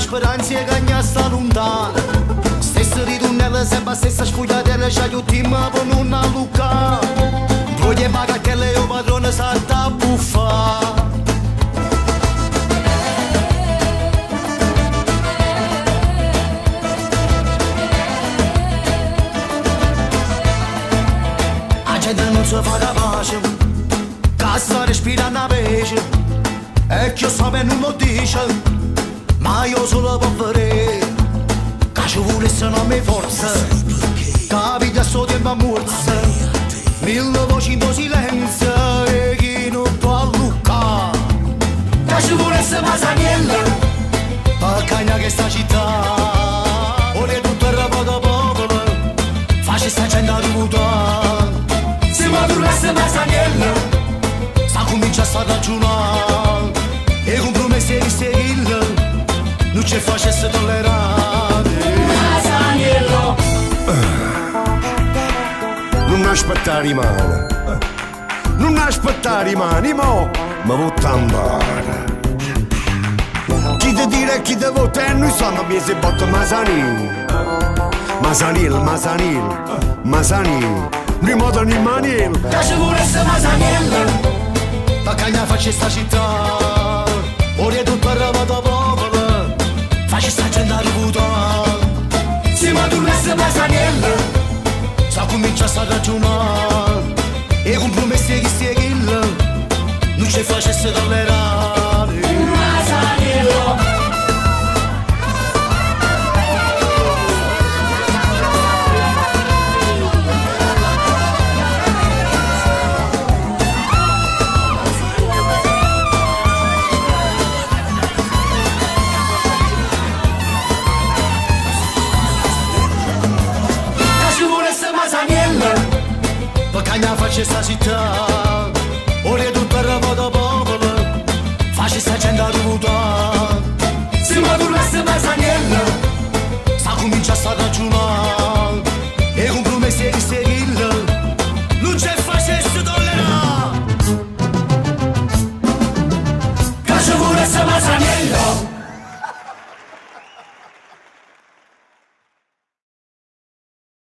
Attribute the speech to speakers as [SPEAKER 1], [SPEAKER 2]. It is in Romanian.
[SPEAKER 1] speranze che mi sta lontana. Stessa ritornella, sempre stessa sfogliatella, ci aiutiamo per non allucare. Voglio pagare che lei o padrone sa da buffare. La gente non si fa capace, che sta respirando a pesce. E chi sa bene non lo dice, ma io solo può vedere. Che ci volesse una mia forza, capita sto tempo a morsa. Mille voci in silenzio e chi non può alluccare. Che ci volesse Masaniello, a cagna che sta città. Ora è tutto il rapporto popolo, faccia sta gente a rivutare. Se mi tornasse Masaniello, sta comincia a ragionare. E con promesse di seguirlo, non ci facesse tollerare. Masaniello,
[SPEAKER 2] non aspettare rimane, non aspettare rimane, mo vuoi andare. Chi ti dire e chi ti vota e noi siamo mesi botto Masanil. Masanil, Masanil, Masanil, noi modo ni manil.
[SPEAKER 1] che ci volesse Masaniello, da cagna faccia sta città. Ora è tutto arrabbiato popolo, faccia sta gente a rivutare. Se mi tornasse Masaniello, sa comincia a ragionare. E con promesse che seguirlo, non ci facesse tollerare. Masaniello, cagna faccia sta città. Ora è tutto arrabbiato popolo, faccia sta gente a rivutare. Se mi tornasse Masaniello, sta comincia a ragionare.